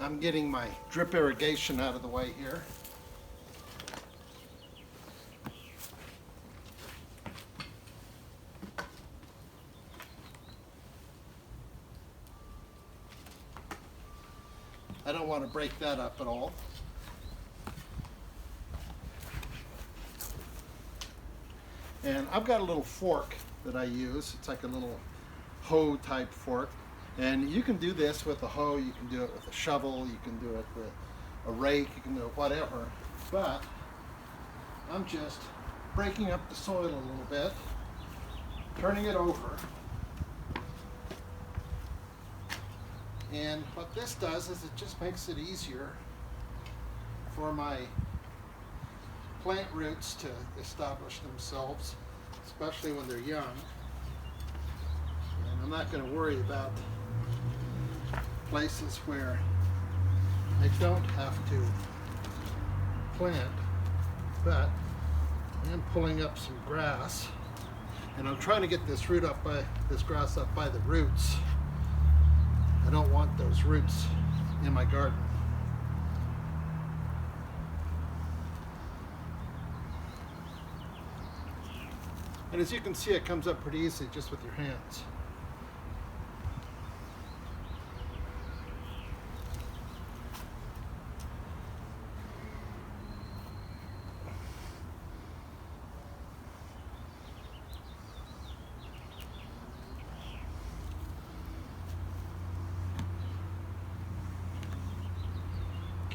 I'm getting my drip irrigation out of the way here. I don't want to break that up at all. And I've got a little fork that I use. It's like a little hoe type fork. And you can do this with a hoe, you can do it with a shovel, you can do it with a rake, you can do it whatever. But I'm just breaking up the soil a little bit, turning it over. And what this does is it just makes it easier for my plant roots to establish themselves, especially when they're young. And I'm not going to worry about places where I don't have to plant, but I am pulling up some grass, and I'm trying to get this grass up by the roots. I don't want those roots in my garden. And as you can see, it comes up pretty easily just with your hands.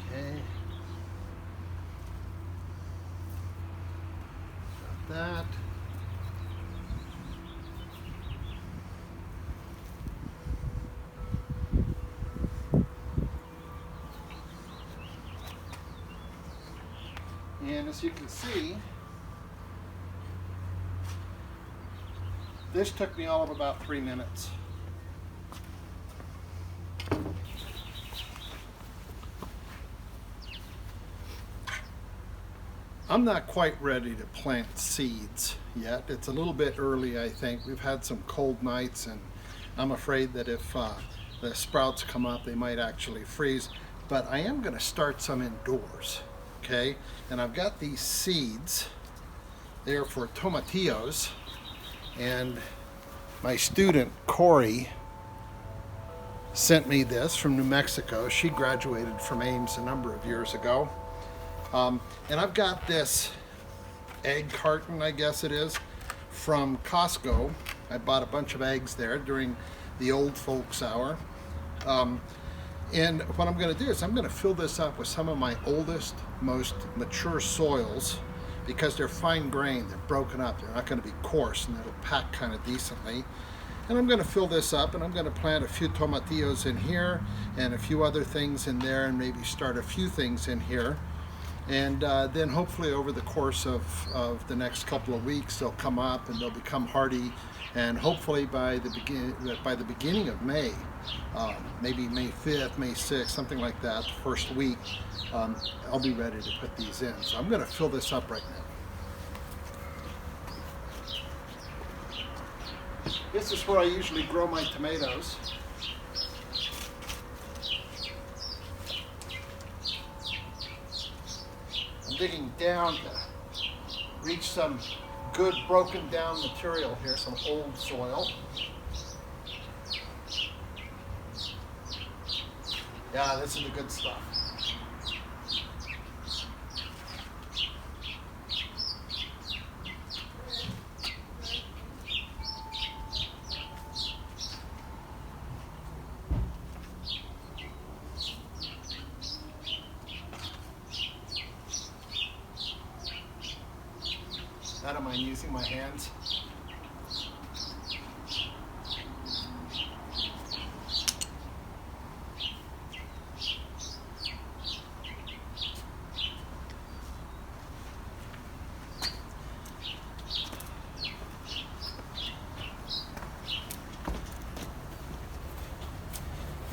Okay. Got that. And as you can see, this took me all of about 3 minutes. I'm not quite ready to plant seeds yet. It's a little bit early, I think. We've had some cold nights, and I'm afraid that if the sprouts come up, they might actually freeze. But I am going to start some indoors. Okay, and I've got these seeds. They're for tomatillos, and my student Corey sent me this from New Mexico. She graduated from Ames a number of years ago, and I've got this egg carton, I guess it is, from Costco. I bought a bunch of eggs there during the old folks hour. And what I'm going to do is I'm going to fill this up with some of my oldest, most mature soils, because they're fine grained, they're broken up, they're not going to be coarse, and it'll pack kind of decently. And I'm going to fill this up, and I'm going to plant a few tomatillos in here and a few other things in there, and maybe start a few things in here. And then hopefully over the course of the next couple of weeks, they'll come up and they'll become hardy. And hopefully by the beginning of May, maybe May 5th, May 6th, something like that, first week, I'll be ready to put these in. So I'm going to fill this up right now. This is where I usually grow my tomatoes. I'm digging down to reach some good broken down material here, some old soil. Yeah, this is the good stuff. I don't mind using my hands.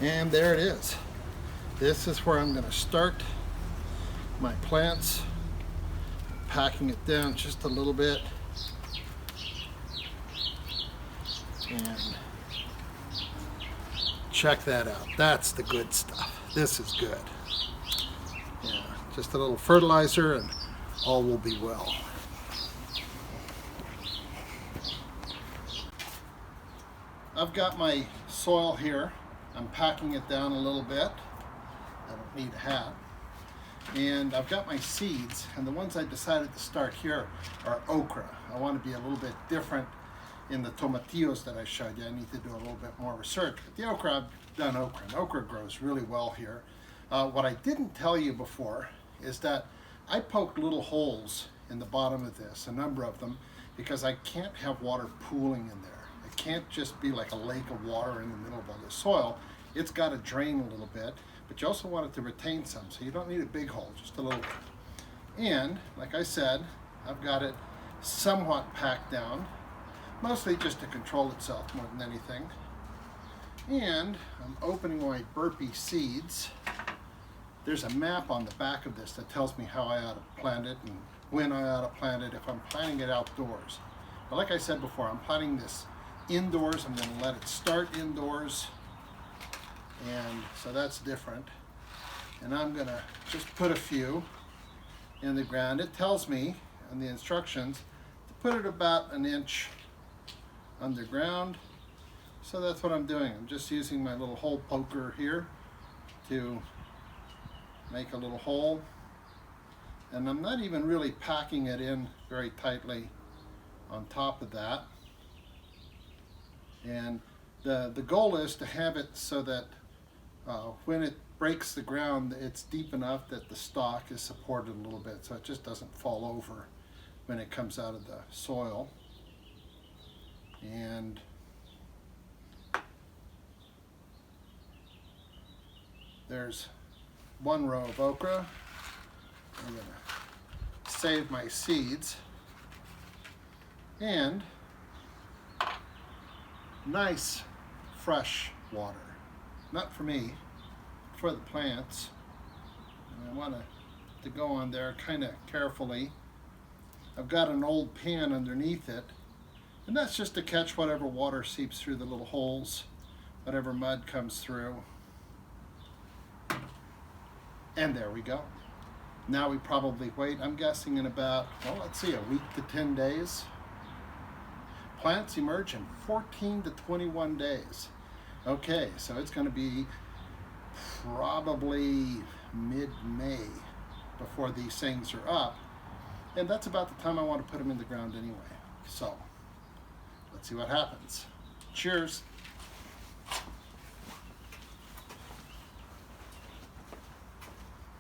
And there it is. This is where I'm going to start my plants. Packing it down just a little bit, and check that out. That's the good stuff. This is good. Yeah, just a little fertilizer and all will be well. I've got my soil here. I'm packing it down a little bit. I don't need a hat. And I've got my seeds, and the ones I decided to start here are okra. I want to be a little bit different in the tomatillos that I showed you. I need to do a little bit more research. But the okra, I've done okra, and okra grows really well here. What I didn't tell you before is that I poked little holes in the bottom of this, a number of them, because I can't have water pooling in there. It can't just be like a lake of water in the middle of all this soil. It's got to drain a little bit, but you also want it to retain some, so you don't need a big hole, just a little bit. And like I said, I've got it somewhat packed down, mostly just to control itself more than anything. And I'm opening my burpee seeds. There's a map on the back of this that tells me how I ought to plant it and when I ought to plant it if I'm planting it outdoors. But like I said before, I'm planting this indoors. I'm going to let it start indoors, and so that's different. And I'm going to just put a few in the ground. It tells me in the instructions to put it about an inch underground. So that's what I'm doing. I'm just using my little hole poker here to make a little hole. And I'm not even really packing it in very tightly on top of that. And the goal is to have it so that when it breaks the ground, it's deep enough that the stalk is supported a little bit, so it just doesn't fall over when it comes out of the soil. And there's one row of okra. I'm going to save my seeds. And nice fresh water. Not for me, for the plants. And I want to go on there kind of carefully. I've got an old pan underneath it, and that's just to catch whatever water seeps through the little holes, whatever mud comes through. And there we go. Now we probably wait, I'm guessing in about, well, let's see, a week to 10 days. Plants emerge in 14 to 21 days. Okay, so it's going to be probably mid-May before these things are up. And that's about the time I want to put them in the ground anyway. So, let's see what happens. Cheers.